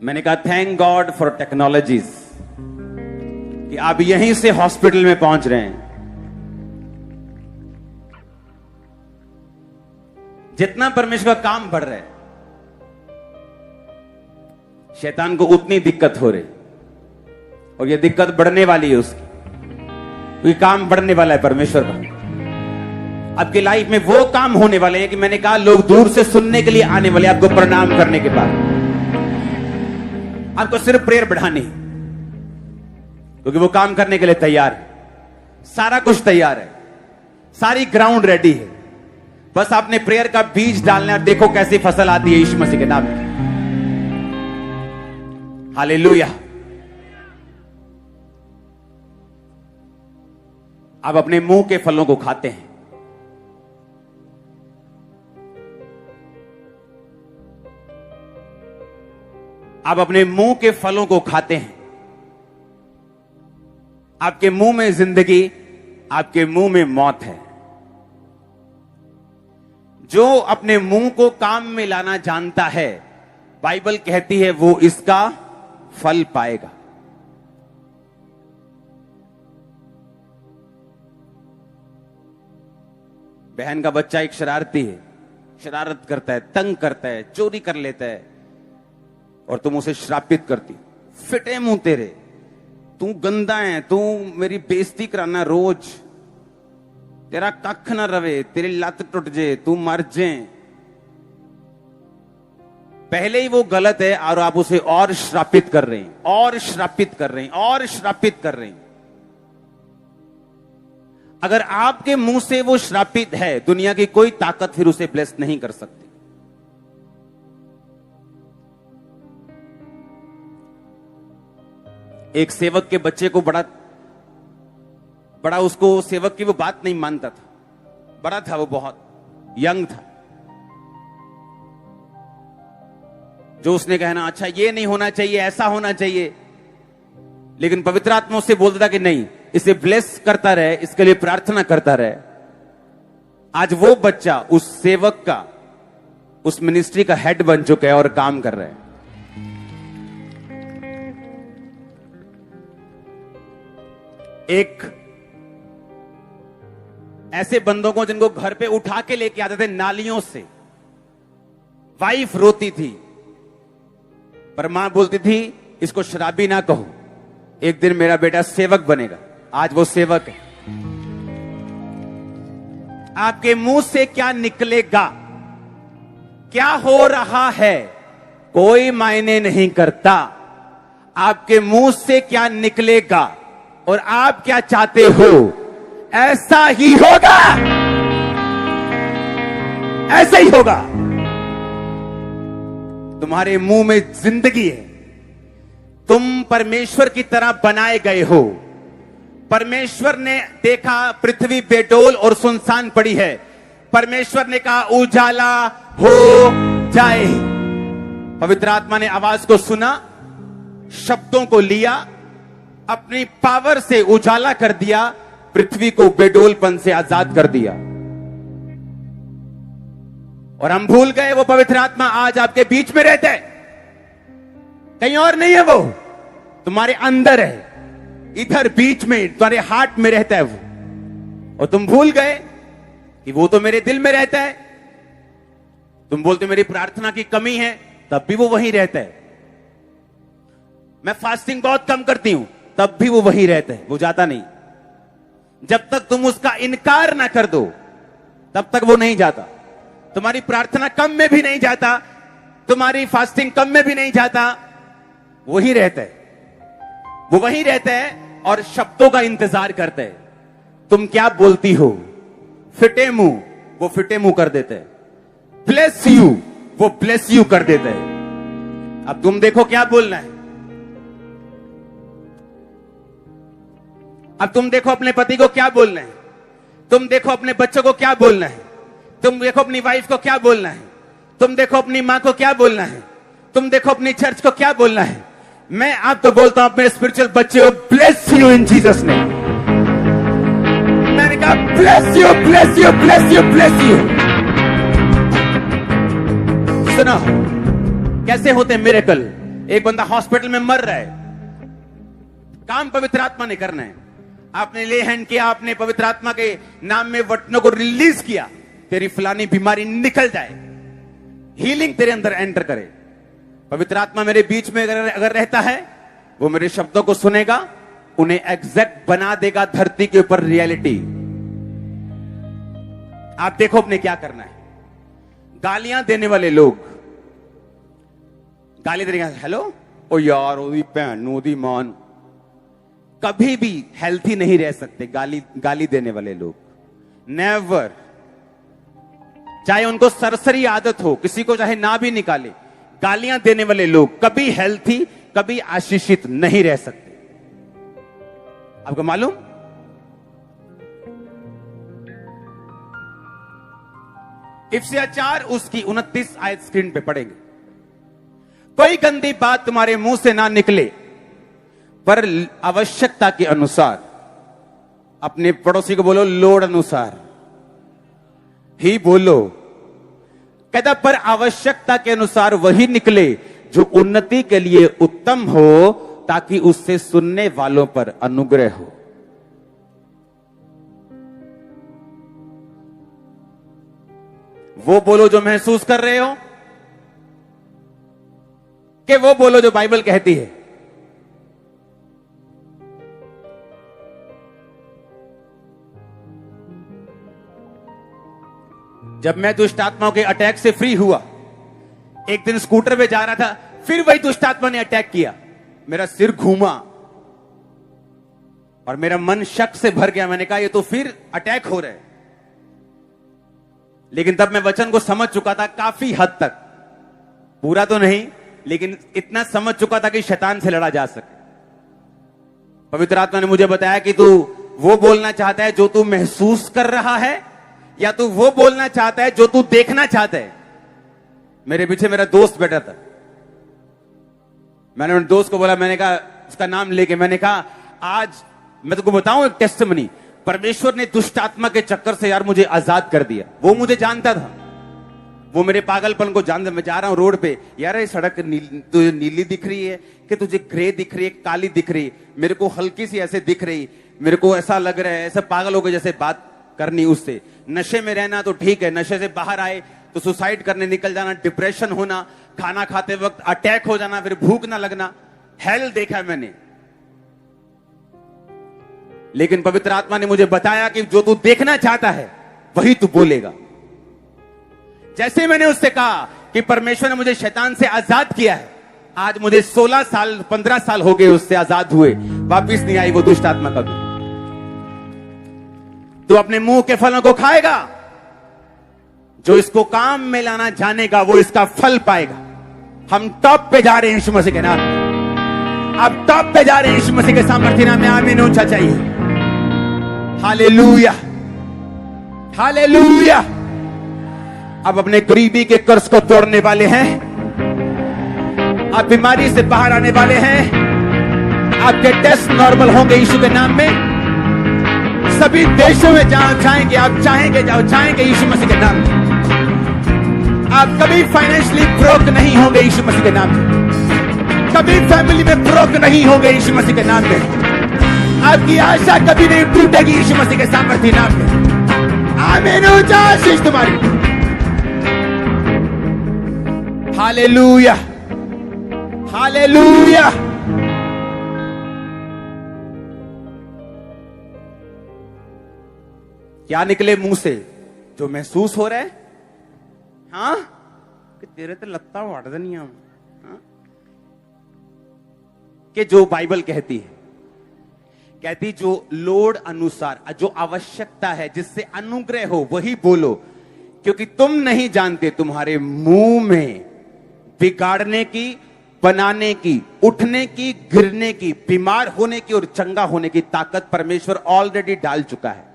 मैंने कहा thank God for technologies कि आप यहीं से हॉस्पिटल में पहुंच रहे हैं। जितना परमेश्वर का काम बढ़ रहा है, शैतान को उतनी दिक्कत हो रही, और यह दिक्कत बढ़ने वाली है उसकी, क्योंकि काम बढ़ने वाला है परमेश्वर का। आपकी लाइफ में वो काम होने वाले हैं कि मैंने कहा लोग दूर से सुनने के लिए आने वाले, आपको प्रणाम करने के बाद आपको सिर्फ प्रेयर बढ़ानी, क्योंकि वो काम करने के लिए तैयार है। सारा कुछ तैयार है, सारी ग्राउंड रेडी है, बस आपने प्रेयर का बीज डालना है। देखो कैसी फसल आती है यीशु मसीह के नाम में। हालेलुया। आप अपने मुंह के फलों को खाते हैं। आप अपने मुंह के फलों को खाते हैं। आपके मुंह में जिंदगी, आपके मुंह में मौत है। जो अपने मुंह को काम में लाना जानता है, बाइबल कहती है वो इसका फल पाएगा। बहन का बच्चा एक शरारती है, शरारत करता है, तंग करता है, चोरी कर लेता है, और तुम उसे श्रापित करती, फिटे मुंह तेरे, तू गंदा है, तू मेरी बेइज्जती कराना रोज, तेरा कख ना रवे, तेरी लत टूट जे, तू मर जे। पहले ही वो गलत है और आप उसे और श्रापित कर रहे हैं, और श्रापित कर रहे हैं, और श्रापित कर रहे हैं। अगर आपके मुंह से वो श्रापित है, दुनिया की कोई ताकत फिर उसे ब्लेस नहीं कर सकती। एक सेवक के बच्चे को बड़ा उसको सेवक की वो बात नहीं मानता था। बड़ा था वो, बहुत यंग था। जो उसने कहना, अच्छा ये नहीं होना चाहिए, ऐसा होना चाहिए, लेकिन पवित्र आत्मा उससे बोलता था कि नहीं, इसे ब्लेस करता रहे, इसके लिए प्रार्थना करता रहे। आज वो बच्चा उस सेवक का, उस मिनिस्ट्री का हेड बन चुका है और काम कर रहा है। एक ऐसे बंदों को जिनको घर पे उठा के लेके आते थे नालियों से, वाइफ रोती थी, पर मां बोलती थी इसको शराबी ना कहो, एक दिन मेरा बेटा सेवक बनेगा। आज वो सेवक है। आपके मुंह से क्या निकलेगा, क्या हो रहा है, कोई मायने नहीं करता। आपके मुंह से क्या निकलेगा और आप क्या चाहते हो, ऐसा ही होगा, ऐसा ही होगा। तुम्हारे मुंह में जिंदगी है। तुम परमेश्वर की तरह बनाए गए हो। परमेश्वर ने देखा पृथ्वी बेडोल और सुनसान पड़ी है, परमेश्वर ने कहा उजाला हो जाए। पवित्र आत्मा ने आवाज को सुना, शब्दों को लिया, अपनी पावर से उजाला कर दिया, पृथ्वी को बेडोलपन से आजाद कर दिया। और हम भूल गए वो पवित्र आत्मा आज आपके बीच में रहता है, कहीं और नहीं है, वो तुम्हारे अंदर है, इधर बीच में तुम्हारे हार्ट में रहता है वो। और तुम भूल गए कि वो तो मेरे दिल में रहता है। तुम बोलते मेरी प्रार्थना की कमी है, तब भी वो वहीं रहता है। मैं फास्टिंग बहुत कम करती हूं, तब भी वो वहीं रहता है, वो जाता नहीं। जब तक तुम उसका इनकार ना कर दो, तब तक वो नहीं जाता। तुम्हारी प्रार्थना कम में भी नहीं जाता, तुम्हारी फास्टिंग कम में भी नहीं जाता, वही रहता है, वो वहीं रहता है और शब्दों का इंतजार करता है। तुम क्या बोलती हो, फिटे मुंह, वो फिटे मुंह कर देते हैं। ब्लेस यू, वो ब्लेस यू कर देते हैं। अब तुम देखो क्या बोलना है। अब तुम देखो अपने पति को क्या बोलना है, तुम देखो अपने बच्चों को क्या बोलना है, तुम देखो अपनी वाइफ को क्या बोलना है, तुम देखो अपनी मां को क्या बोलना है, तुम देखो अपनी चर्च को क्या बोलना है। मैं आपको बोलता हूं अपने स्पिरिचुअल बच्चे को, bless you in Jesus name. मैंने कहा bless you, bless you, bless you, bless you. सुनो कैसे होते मिरेकल। एक बंदा हॉस्पिटल में मर रहा है, काम पवित्र आत्मा ने करना है। आपने ले हैंड किया, आपने पवित्र आत्मा के नाम में वचनों को रिलीज किया, तेरी फलानी बीमारी निकल जाए, हीलिंग तेरे अंदर एंटर करे। पवित्र आत्मा मेरे बीच में अगर रहता है, वो मेरे शब्दों को सुनेगा, उन्हें एग्जैक्ट बना देगा धरती के ऊपर रियलिटी। आप देखो अपने क्या करना है। गालियां देने वाले लोग गाली देने, हेलो ओ यार, ओदी भैन ओदी मान, कभी भी हेल्थी नहीं रह सकते। गाली देने वाले लोग नेवर, चाहे उनको सरसरी आदत हो, किसी को चाहे ना भी निकाले, गालियां देने वाले लोग कभी हेल्थी, कभी आशीषित नहीं रह सकते। आपको मालूम? इफ्सिया 4 उसकी 29 आयत स्क्रीन पे पढ़ेंगे। कोई गंदी बात तुम्हारे मुंह से ना निकले, पर आवश्यकता के अनुसार, अपने पड़ोसी को बोलो लोड अनुसार ही बोलो। कहता पर आवश्यकता के अनुसार वही निकले जो उन्नति के लिए उत्तम हो, ताकि उससे सुनने वालों पर अनुग्रह हो। वो बोलो जो महसूस कर रहे हो, कि वो बोलो जो बाइबल कहती है। जब मैं दुष्ट आत्माओं के अटैक से फ्री हुआ, एक दिन स्कूटर पे जा रहा था, फिर वही दुष्ट आत्मा ने अटैक किया, मेरा सिर घूमा और मेरा मन शक से भर गया। मैंने कहा ये तो फिर अटैक हो रहा है। लेकिन तब मैं वचन को समझ चुका था काफी हद तक, पूरा तो नहीं, लेकिन इतना समझ चुका था कि शैतान से लड़ा जा सके। पवित्र आत्मा ने मुझे बताया कि तू वो बोलना चाहता है जो तू महसूस कर रहा है, या तू वो बोलना चाहता है जो तू देखना चाहता है। मेरे पीछे मेरा दोस्त बैठा था, मैंने उन दोस्त को बोला, मैंने कहा उसका नाम लेके, मैंने कहा आज मैं तुमको बताऊं एक टेस्टिमनी, परमेश्वर ने दुष्ट आत्मा के चक्कर से यार मुझे आजाद कर दिया। वो मुझे जानता था, वो मेरे पागलपन को जानता। मैं जा रहा हूं रोड पे, यार ये सड़क तुझे नीली दिख रही है कि तुझे ग्रे दिख रही है, काली दिख रही है? मेरे को हल्की सी ऐसे दिख रही, मेरे को ऐसा लग रहा है ऐसा पागल हो गए जैसे बात करनी उससे। नशे में रहना तो ठीक है, नशे से बाहर आए तो सुसाइड करने निकल जाना, डिप्रेशन होना, खाना खाते वक्त अटैक हो जाना, फिर भूख ना लगना, हेल देखा है मैंने। लेकिन पवित्र आत्मा ने मुझे बताया कि जो तू देखना चाहता है वही तू बोलेगा। जैसे मैंने उससे कहा कि परमेश्वर ने मुझे शैतान से आजाद किया है, आज मुझे 16 साल 15 साल हो गए उससे आजाद हुए, वापिस नहीं आई वो दुष्ट आत्मा कभी। तू अपने मुंह के फलों को खाएगा, जो इसको काम में लाना जानेगा वो इसका फल पाएगा। हम टॉप पे जा रहे हैं यीशु मसीह के नाम में, अब टॉप पे जा रहे हैं यीशु मसीह के सामर्थ्य नाम में। आमीन ऊंचा चाहिए। Hallelujah, hallelujah. अब अपने गरीबी के कर्ज को तोड़ने वाले हैं, आप बीमारी से बाहर आने वाले हैं, आपके टेस्ट नॉर्मल होंगे यीशु के नाम में। सभी देशों में जहां जाएंगे आप चाहेंगे जाओ, चाहेंगे यीशु मसीह के नाम में। आप कभी फाइनेंशियली ब्रोक नहीं होंगे यीशु मसीह के नाम में, कभी फैमिली में ब्रोक नहीं होंगे यीशु मसीह के नाम में। आपकी आशा कभी नहीं टूटेगी यीशु मसीह के सामर्थ्य नाम में। आमीन ऊंचा आशीष तुम्हारी। Hallelujah, hallelujah. क्या निकले मुंह से? जो महसूस हो रहा है, हाँ कि तेरे तो लत्ता वाड़ देनी, हाँ? कि जो बाइबल कहती है, कहती जो लोड अनुसार, जो आवश्यकता है, जिससे अनुग्रह हो वही बोलो, क्योंकि तुम नहीं जानते तुम्हारे मुंह में बिगाड़ने की, बनाने की, उठने की, गिरने की, बीमार होने की और चंगा होने की ताकत परमेश्वर ऑलरेडी डाल चुका है,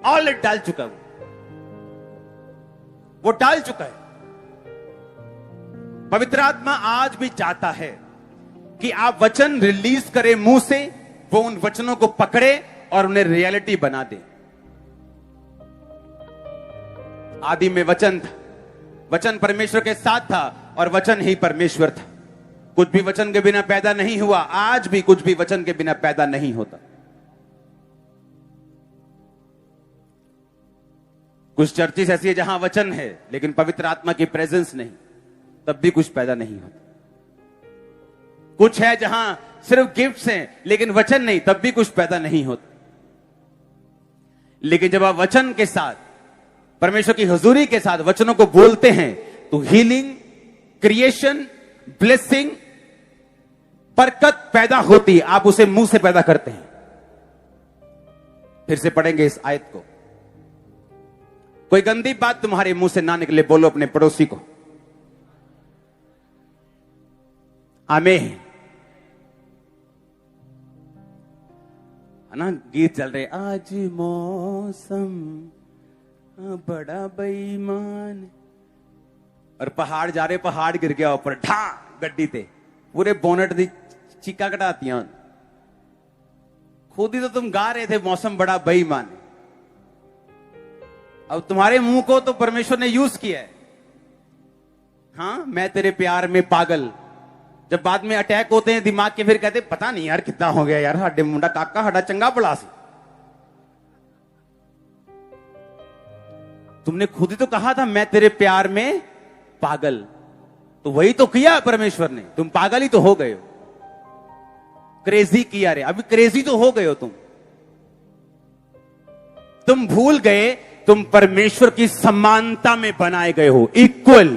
ऑलरेडी डाल चुका है। वो डाल चुका है। पवित्र आत्मा आज भी चाहता है कि आप वचन रिलीज करें मुंह से, वो उन वचनों को पकड़े और उन्हें रियलिटी बना दे। आदि में वचन था, वचन परमेश्वर के साथ था, और वचन ही परमेश्वर था। कुछ भी वचन के बिना पैदा नहीं हुआ, आज भी कुछ भी वचन के बिना पैदा नहीं होता। कुछ चर्चेस ऐसी है जहां वचन है लेकिन पवित्र आत्मा की प्रेजेंस नहीं, तब भी कुछ पैदा नहीं होता। कुछ है जहां सिर्फ गिफ्ट्स हैं लेकिन वचन नहीं, तब भी कुछ पैदा नहीं होता। लेकिन जब आप वचन के साथ, परमेश्वर की हुजूरी के साथ वचनों को बोलते हैं तो हीलिंग, क्रिएशन, ब्लेसिंग, बरकत पैदा होती। आप उसे मुंह से पैदा करते हैं। फिर से पढ़ेंगे इस आयत को। कोई गंदी बात तुम्हारे मुंह से ना निकले, बोलो अपने पड़ोसी को आमीन। है ना, गीत चल रहे, आज मौसम बड़ा बेईमान, और पहाड़ जा रहे, पहाड़ गिर गया ऊपर, ढा गड्डी ते पूरे बोनट दी चीका कटातियां। खुद ही तो तुम गा रहे थे मौसम बड़ा बेईमान। अब तुम्हारे मुंह को तो परमेश्वर ने यूज किया है। हाँ, मैं तेरे प्यार में पागल। जब बाद में अटैक होते हैं दिमाग के, फिर कहते पता नहीं यार कितना हो गया यार, हाडे मुंडा काका हाडा चंगा पड़ा सी। तुमने खुद ही तो कहा था मैं तेरे प्यार में पागल, तो वही तो किया परमेश्वर ने। तुम पागल ही तो हो गए हो, क्रेजी किया रे, अभी क्रेजी तो हो गए हो तुम भूल गए तुम परमेश्वर की समानता में बनाए गए हो, इक्वल।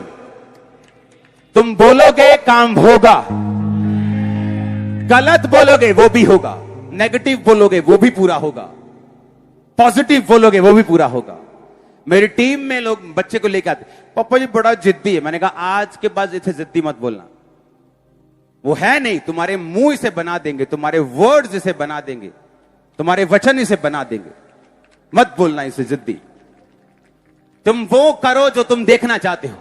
तुम बोलोगे काम होगा, गलत बोलोगे वो भी होगा, नेगेटिव बोलोगे वो भी पूरा होगा, पॉजिटिव बोलोगे वो भी पूरा होगा। मेरी टीम में लोग बच्चे को लेकर आते, पापा जी बड़ा जिद्दी है। मैंने कहा आज के बाद इसे जिद्दी मत बोलना, वो है नहीं, तुम्हारे मुंह इसे बना देंगे, तुम्हारे वर्ड्स इसे बना देंगे, तुम्हारे वचन इसे बना देंगे। मत बोलना इसे जिद्दी। तुम वो करो जो तुम देखना चाहते हो।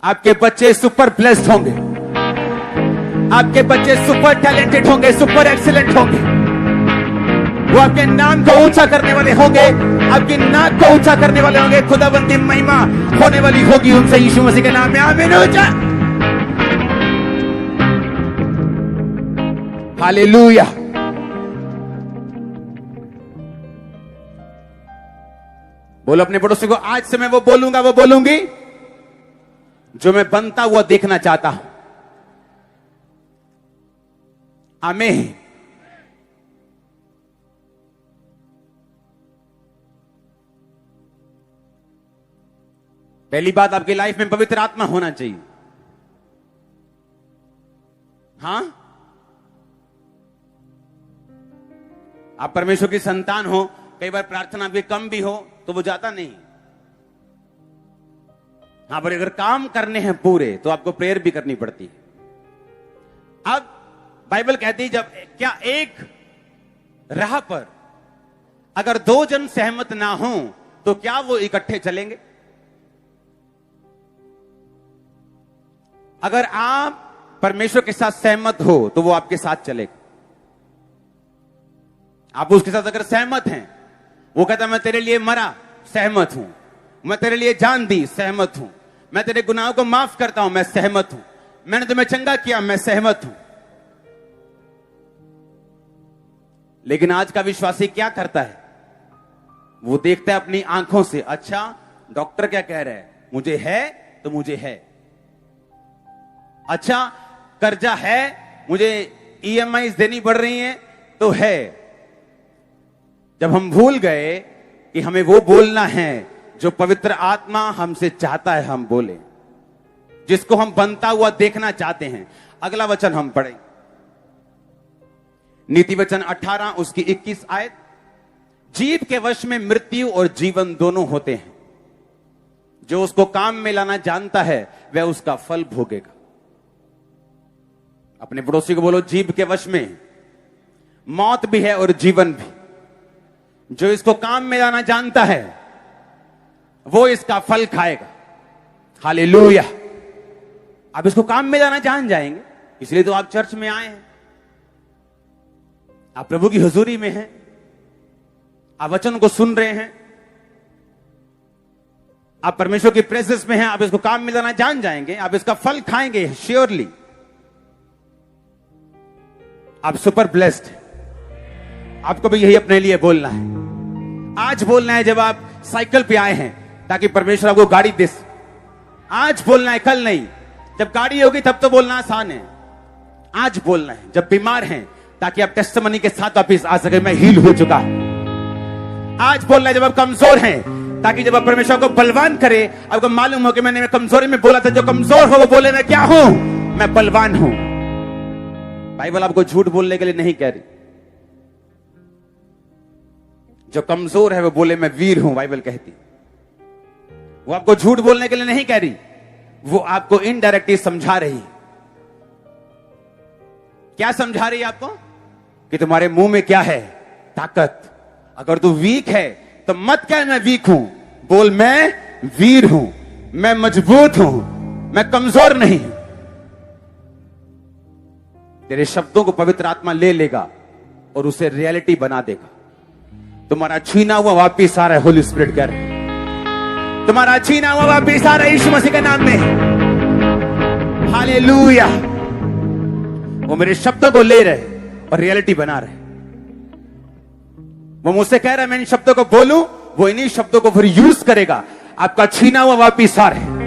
आपके बच्चे सुपर ब्लेस्ड होंगे, आपके बच्चे सुपर टैलेंटेड होंगे, सुपर एक्सीलेंट होंगे। वो आपके नाम को ऊंचा करने वाले होंगे, आपकी नाक को ऊंचा करने वाले होंगे। खुदावंदी महिमा होने वाली होगी उनसे, यीशु मसीह के नाम में आमीन। ऊंचा हालेलुया। बोलो अपने पड़ोसी को, आज से मैं वो बोलूंगा, वो बोलूंगी जो मैं बनता हुआ देखना चाहता हूं। आमीन। पहली बात, आपकी लाइफ में पवित्र आत्मा होना चाहिए। हां, आप परमेश्वर की संतान हो, कई बार प्रार्थना भी कम भी हो तो वो जाता नहीं। हाँ, पर अगर काम करने हैं पूरे तो आपको प्रेयर भी करनी पड़ती है। अब बाइबल कहती है, जब क्या एक राह पर अगर दो जन सहमत ना हो तो क्या वो इकट्ठे चलेंगे? अगर आप परमेश्वर के साथ सहमत हो तो वो आपके साथ चलेगा। आप उसके साथ अगर सहमत हैं, वो कहता मैं तेरे लिए मरा, सहमत हूं, मैं तेरे लिए जान दी, सहमत हूं, मैं तेरे गुनाहों को माफ करता हूं, मैं सहमत हूं, मैंने तुम्हें चंगा किया, मैं सहमत हूं। लेकिन आज का विश्वासी क्या करता है? वो देखता है अपनी आंखों से, अच्छा डॉक्टर क्या कह रहा है, मुझे है तो मुझे है। अच्छा कर्जा है, मुझे ईएमआई देनी पड़ रही है तो है। जब हम भूल गए कि हमें वो बोलना है जो पवित्र आत्मा हमसे चाहता है हम बोले, जिसको हम बनता हुआ देखना चाहते हैं। अगला वचन हम पढ़ें, नीति वचन 18 उसकी 21 आयत। जीव के वश में मृत्यु और जीवन दोनों होते हैं, जो उसको काम में लाना जानता है वह उसका फल भोगेगा। अपने पड़ोसी को बोलो, जीव के वश में मौत भी है और जीवन भी। जो इसको काम में लाना जानता है वो इसका फल खाएगा। हालेलुया। आप इसको काम में लाना जान जाएंगे, इसलिए तो आप चर्च में आए हैं, आप प्रभु की हुजूरी में हैं, आप वचन को सुन रहे हैं। आप परमेश्वर की प्रेजेंस में हैं, आप इसको काम में लाना जान जाएंगे, आप इसका फल खाएंगे श्योरली। आप सुपर ब्लेस्ड। आपको भी यही अपने लिए बोलना है। आज बोलना है जब आप साइकिल पे आए हैं ताकि परमेश्वर आपको गाड़ी दे। आज बोलना है, कल नहीं। जब गाड़ी होगी तब तो बोलना आसान है। आज बोलना है जब बीमार हैं ताकि आप टेस्टिमनी के साथ वापिस आ सके, मैं हील हो चुका। आज बोलना है जब आप कमजोर हैं ताकि जब आप परमेश्वर को बलवान करे, आपको मालूम हो कि मैंने कमजोरी में बोला था, जो कमजोर हो वो बोले मैं क्या हूं, मैं बलवान हूं। बाइबल आपको झूठ बोलने के लिए नहीं कह रही। जो कमजोर है वो बोले मैं वीर हूं, बाइबल कहती। वो आपको झूठ बोलने के लिए नहीं कह रही, वो आपको इनडायरेक्टली समझा रही। क्या समझा रही है आपको? कि तुम्हारे मुंह में क्या है? ताकत। अगर तू वीक है तो मत कह मैं वीक हूं, बोल मैं वीर हूं, मैं मजबूत हूं, मैं कमजोर नहीं। तेरे शब्दों को पवित्र आत्मा ले लेगा और उसे रियलिटी बना देगा। तुम्हारा छीना हुआ वापिस आ रहा है, होली स्पिरिट कर। तुम्हारा छीना हुआ वापिस आ रहा है यीशु मसीह के नाम में। हालेलुया। वो मेरे शब्दों को ले रहे और रियलिटी बना रहे। वो मुझसे कह रहा है मैं इन शब्दों को बोलूं, वो इन्हीं शब्दों को फिर यूज करेगा। आपका छीना हुआ वापिस आ रहा है,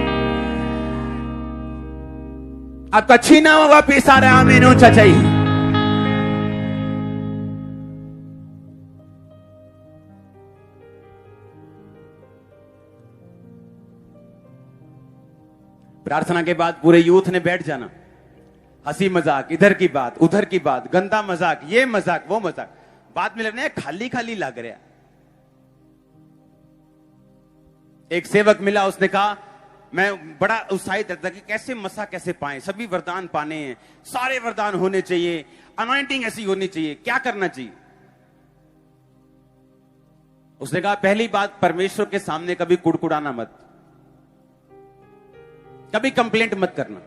आपका छीना हुआ वापिस आ रहा है। आमीन ऊंचा चाहिए। प्रार्थना के बाद पूरे यूथ ने बैठ जाना। हंसी मजाक, इधर की बात उधर की बात, गंदा मजाक, ये मजाक वो मजाक, बाद में लगने खाली खाली लग रहा। एक सेवक मिला, उसने कहा मैं बड़ा उत्साहित रहता कि कैसे मसा कैसे पाए, सभी वरदान पाने हैं, सारे वरदान होने चाहिए, अनॉइंटिंग ऐसी होनी चाहिए, क्या करना चाहिए? उसने कहा पहली बात, परमेश्वर के सामने कभी कुड़कुड़ाना मत, कभी कंप्लेंट मत करना।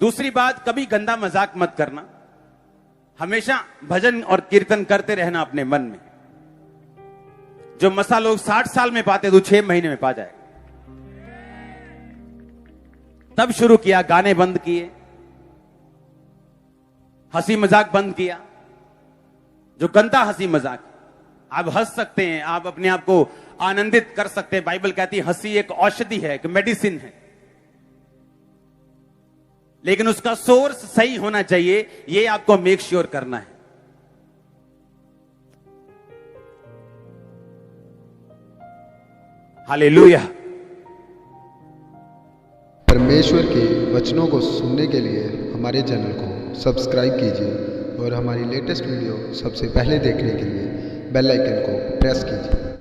दूसरी बात, कभी गंदा मजाक मत करना। हमेशा भजन और कीर्तन करते रहना अपने मन में। जो मसा लोग 60 साल में पाते तो 6 महीने में पा जाए। तब शुरू किया, गाने बंद किए, हंसी मजाक बंद किया। जो गंदा हंसी मजाक, आप हंस सकते हैं, आप अपने आप को आनंदित कर सकते हैं। बाइबल कहती है हंसी एक औषधि है, एक मेडिसिन है, लेकिन उसका सोर्स सही होना चाहिए। यह आपको मेक श्योर करना है। हालेलुया। परमेश्वर के वचनों को सुनने के लिए हमारे चैनल को सब्सक्राइब कीजिए और हमारी लेटेस्ट वीडियो सबसे पहले देखने के लिए बेल आइकन को प्रेस कीजिए।